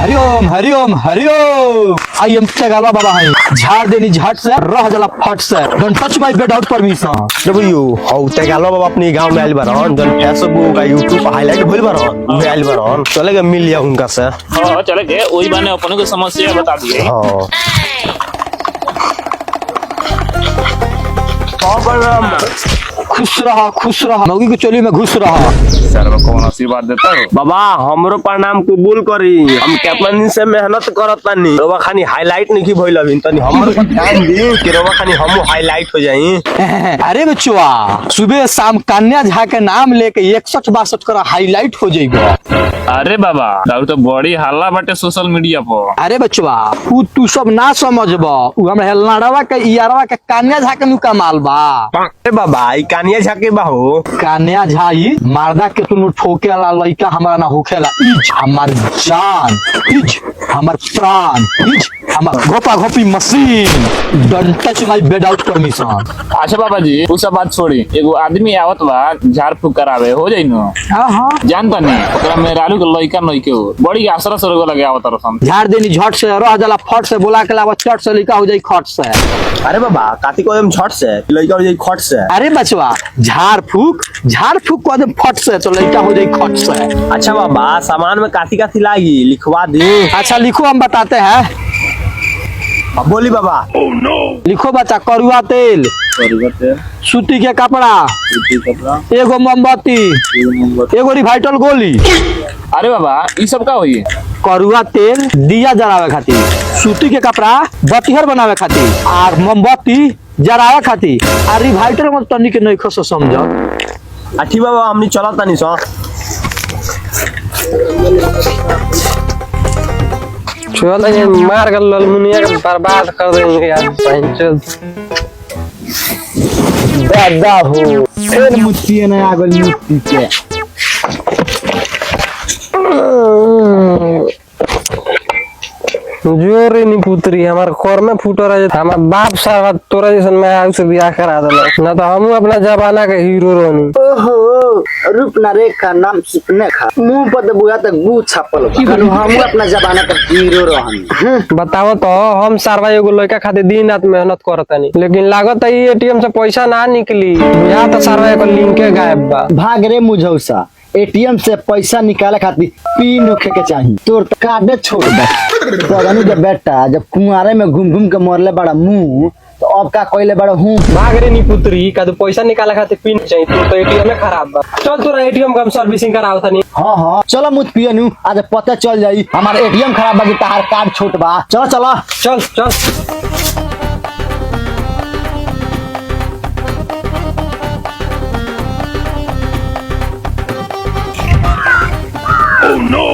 Hariom Hariom Hariom. I am चगाला बाबा है। झाड़ देनी झाट से रह जाला फट से। Don't touch my without permission. देखो यू हाउ चगाला बाबा अपनी गांव में आइल बारन जन फेसबुक का यूट्यूब पर हाईलाइट भइल बारन वे आइल बारन चलेगा मिल लिया उनका से। हां चले के ओई बाने अपन को समस्या बता दिए। हां खुश रहा मौगी के चोली में घुस रहा। सर कौन आशीर्वाद देता हो बाबा हमरो प्रणाम कबूल करी। हम कितना दिन से मेहनत करत तानी रोवा खानी हाईलाइट नहीं भइल अभी तनी हमरो पर ध्यान दी कि रोवा खानी हम हाईलाइट हो जाई। अरे बच्चवा सुबह शाम कन्या झा के नाम लेके 61-62 करा हाईलाइट हो जाएगा। अरे बाबा ताऊ तो बड़ी हल्ला बाटे सोशल मीडिया पर। अरे बच्चवा तू सब ना समझबा उ हमरा हेलनाडवा के इयारवा के कन्या झा के नु कमाल बा। अरे बाबा ई कानिया झाके बाहो कन्या झाई मर्दा के तुनु ठोकेला लइका हमरा ना होखेला। इज हमर जान इज हमर प्राण इज हमर घोपा घोपी मशीन। Don't touch my without permission. अच्छा बाबा जी वो सब बात छोड़ी एगो आदमी आवत बा झाड़ फूक करावे हो जाई न। हां जानता नहीं ओकरा में रालू के लइका नहीं के हो बड़ी आसरा सरगो लगे आवत रसन। झाड़ देनी झट से रह जाला फट से बोला के लावा चट से लइका हो जाई खट से। अरे बाबा काती को एकदम झट से लइका हो जाई खट से। अरे बचवा झाड़ फूक को दे फट से तो लइका हो जाई खट से। अच्छा बाबा सामान में काती काती लागी लिखवा दी। अच्छा लिखो हम बताते हैं। अब बोली बाबा। लिखो बच्चा करुआ तेल सूती के कपड़ा एगो मोमबत्ती एगो रिवाइटल गोली। अरे बाबा ये सब का होई करुआ तेल दिया जलावे खातिर सूती के कपड़ा बतिहर बनावे खातिर और मोमबत्ती जलावे खातिर और रिवाइटल में तनी के नहीं खसो समझो। ठीक बाबा हमनी चलत तानी सो। चल ये मार कर ललमुनिया का बर्बाद कर देंगे यार पंचल दादा हो फिर मुत्ती न आगल मुत्ती के जोरे नहीं पुत्री हमारे खोर में फूटो रहे हमार बाप साहब तोरा जैसन मैं आउ से बियाह करा देलक ना तो हम अपना जमाना के हीरो रहनी। ओहो रूप ना रेखा नाम सुपने खा मुंह पर तो बुआ तक गू छापल बा हम अपना जमाना का हीरो रहन। बताओ तो हम सारवा एगो लड़का खातिर दिन रात मेहनत करतानी लेकिन लागत है एटीएम से पैसा ना निकली या तो सारवा एको लिंके गायब बा। भाग रे मुझौसा एटीएम से पैसा निकाले खातिर पिन होखे के चाहिए तोर कार्ड छोड़ दे। पगनी के बेटा जब कुंवारे में घूम घूम के मरले बड़ा मुंह तो अब का कइले बड़ा हूं। भाग रे नी पुत्री का तो पैसा निकाले खातिर पिन चाहिए तो एटीएम में खराब बा। चल तोरा एटीएम का हम सर्विसिंग कराओ तनी। हां हां चलो मुत पियनु आज पता चल जाई हमार एटीएम खराब बा कि तार कार्ड छोट बा। चलो चलो चल चल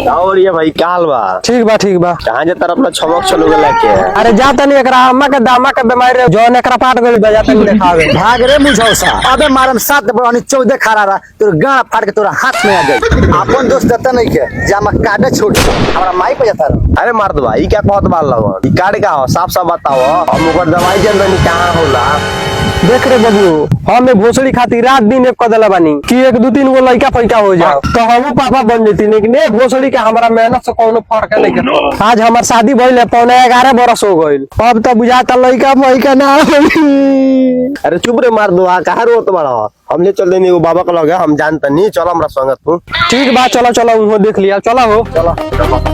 और ये भाई काल बा ठीक बा कहां जे तरफ अपना छमक चलो गेला के। अरे जाता नहीं एकरा अम्मा के दामा के बीमारी रे जोन एकरा पाट गइल बजाता नहीं देखावे। भाग रे मुझौसा अबे मारम 7 बरानी 14 खड़ा रहा तोर गाड़ फाड़ के तोरा हाथ में आ गई। अपन दोस्त देता नहीं के जामा काटे छोड़ हमरा माई पे जाता रहा। अरे मर्द भाई क्या कहत बाल लव ई कार्ड का हो साफ साफ बताओ हम ओकर दवाई जन नहीं कहां होला। देख रे बबू हम भोसड़ी खातिर रात दिन एक कदला बानी कि 1-2-3 गो लड़का पैका हो जाओ तो हम पापा बन जेती लेकिन एक भोसड़ी के हमारा मेहनत से कोनो फर्क नहीं के। आज हमार शादी भइले 11.5 बरस हो गइल अब तो बुझाता लड़का पैका ना होई। अरे चुप रे मार दो कहां रो तुम्हारा हमले चल देनी वो बाबा को लगे हम जानता नहीं चलो हमरा संगत तू। ठीक बा चलो चलो उहो देख लिया चलो हो चलो चलो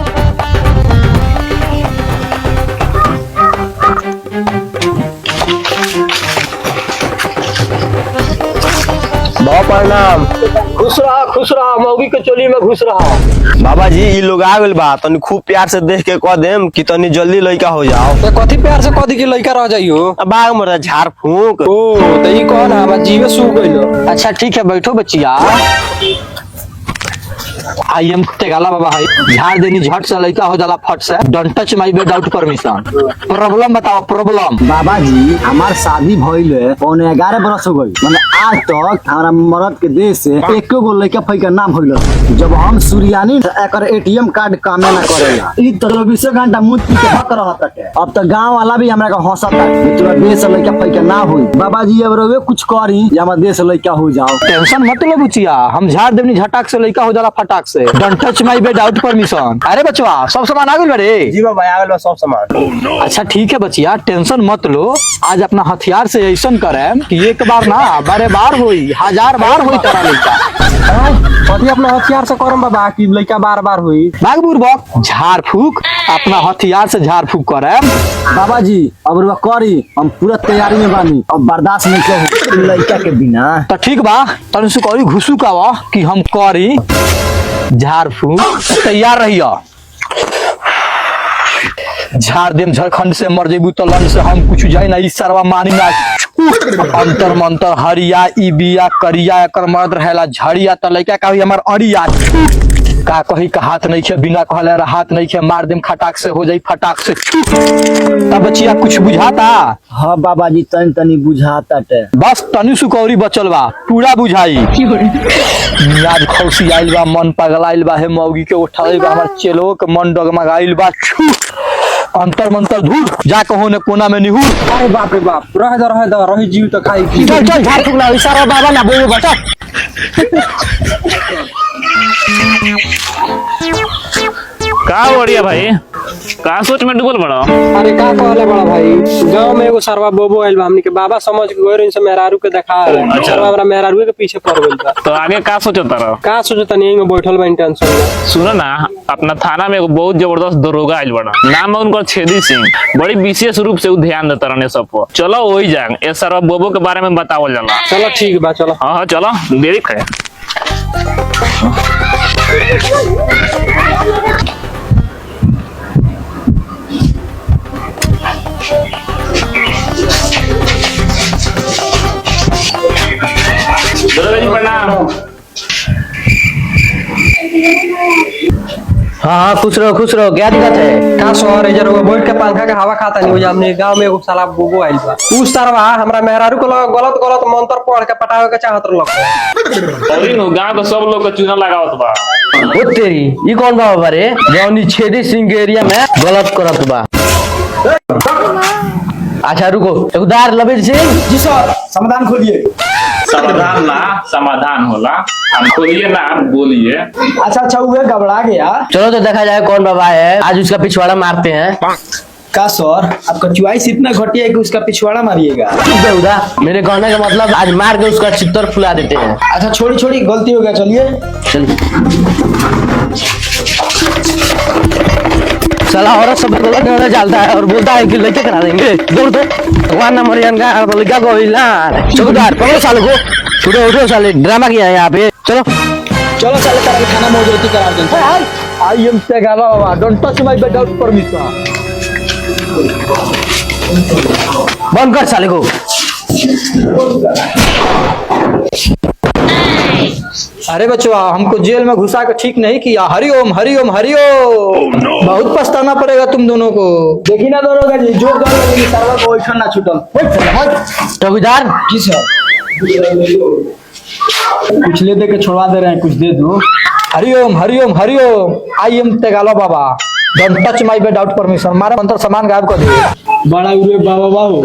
प्रणाम। खुश रहा मौगी के चोली में घुस रहा। बाबा जी ई लोग आ गइल बा तनी खूब प्यार से देख के कह देम कि तनी जल्दी लइका हो जाओ। तो कथी प्यार से कथी के लड़का रह जाइयो बाग मरा झाड़ फूक। ओ तो ई कौन है हमार जीवे सूख गइलो। अच्छा ठीक है बैठो बच्चिया। आई एम तेगाला बाबा है। झाड़ देनी झट से लइका हो जाला फट से। Don't touch my without permission. Problem बताओ प्रॉब्लम। बाबा जी हमार शादी भइले 11.5 बरस हो गई माने आज तक हमारा मर्द के देश से एको गो लड़का फैका ना भइल। जब हम सुरियानी एकर एटीएम कार्ड कामे ना करेला ई तो 24 घंटा मुंह पी के भक रहत है। अब तो गांव वाला भी हमरा के हंसता कि तोरा देश से लड़का फैका ना होई। बाबा जी अब रोवे कुछ करी जे हमार देश से लड़का हो जाओ। टेंशन मत लो बुचिया हम झाड़ देनी झटाक से लइका हो जाला फटाक से। Don't touch my without permission. अरे बचवा सब सामान आ गइल बड़े। जी बाबा आ गइल सब सामान। अच्छा ठीक है बचिया, टेंशन मत लो। आज अपना हथियार से ऐसा करें कि एक बार ना बारे बार होई, 1000 बार होई तारा लइका। कथी अपना हथियार से करम बाबा कि लइका बार बार हुई। भाग बुरबक, झाड़ फूक अपना हथियार से झाड़ फूक करें। बाबा जी अब रुआ करी, हम पूरा तैयारी में बानी, अब बर्दाश्त नहीं करू लड़का के बिना। तो ठीक बा, तन से करी घुसू का वा कि हम करी झाड़ फूक। तैयार रहियो। झाड़ देम झारखंड से मर जेबू तो लन से हम कुछ जाए ना। इस सरवा मानी ना अंतर मंतर हरिया ई बिया करिया एकर मर्द रहेला झड़िया त लइका का हमार अड़िया का कही का हाथ नहीं खे, बिना कहले हाथ नहीं खे, मार देम खटाक से हो जाई फटाक से। तब बचिया कुछ बुझाता? हाँ बाबा जी तनी तनी बुझाता टे। बस तनी सुकौरी बचल बा, पूरा बुझाई। मियाज खौसी आइल बा, मन पगलाइल बा, हे मौगी के उठाइल बा, हमार चेलो के मन डगमगाइल बा। अंतर मंतर धूर जा कहो ने कोना में निहुर। अरे बाप रे बाप, रह दो रही जीव तो खाई की। चल चल झाड़ फूक ना, इशारा बाबा ना बोलो बचा। का बढ़िया भाई, का सोच में डूबल बड़ा। अरे का कहले बड़ा भाई, गांव में एगो सरवा बोबो आइल बा, हमनी के बाबा समझ के गइर इनसे मेहरारू के देखा रहे। अच्छा। सरवा हमरा मेहरारू के पीछे पड़ गइल बा। तो आगे का सोचता रहो? का सोचत तनी में बैठल बा टेंशन में। सुनो ना, अपना थाना में एगो बहुत जबरदस्त दरोगा आइल बड़ा, नाम है उनका छेदी सिंह। बड़ी विशेष रूप से उ ध्यान देता रहने सब पर। चलो वही जाए, ए सरवा बोबो के बारे में बतावल जाला। चलो ठीक बा, चलो। हाँ हाँ चलो, देरी है। प्रणाम। हाँ खुश रहो, क्या दिक्कत है? का शहर है जरा बैठ के पंखा के हवा खाता नहीं हो जा। हमने गांव में एगो साला बोबो आइल बा, उ सरवा हमरा मेहरारू को गलत गलत मंत्र पढ़ के पटावे के चाहत रहलक। अरे नु गांव के सब लोग के चूना लगावत बा। ओ तेरी, ई कौन बा बारे? जौनी छेदी सिंह के एरिया में गलत करत बा। अच्छा रुको, उदार लबीर सिंह जी सर, समाधान खोलिए। समाधान ना समाधान होला, हम खोलिए ना बोलिए। अच्छा हुए घबरा गया। चलो तो देखा जाए कौन बाबा है, आज उसका पिछवाड़ा मारते हैं। का सर आपका चॉइस इतना घटिया है कि उसका पिछवाड़ा मारिएगा। ठीक है उदा, मेरे कहने का मतलब आज मार के उसका चित्तर फुला देते हैं। अच्छा छोड़ी गलती हो गया, चलिए। साला औरत सब गलत गलत चलता है और बोलता है कि लड़के करा देंगे। दौड़ दो भगवान ना मरियन का लड़का को हिला। चौकीदार पकड़ो साले को, उठो साले, ड्रामा किया है यहाँ पे। चलो साले तारा खाना मौजूद करा देंगे। आई एम सेगाला बाबा, don't touch my without permission. बंद कर साले को। अरे बचवा, हमको जेल में घुसा के ठीक नहीं किया। हरिओम हरिओम हरिओम। बहुत पछताना पड़ेगा तुम दोनों को। देखी ना दोनों जी, जो कर लेंगे सर्वर को ओइठन ना छूटल। चौकीदार जी सर, कुछ ले दे के छोड़वा दे रहे हैं, कुछ दे दो। हरिओम हरिओम हरिओम। आई एम तेगाला बाबा, don't touch my without permission. मारा मंत्र सामान गायब कर दे। बड़ा उरे बाबा बाबू,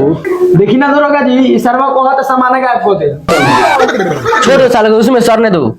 देखी ना दोनों जी, सर्वर को हाथ सामान गायब कर दे। छोड़ो साले को, उसमें सरने दो।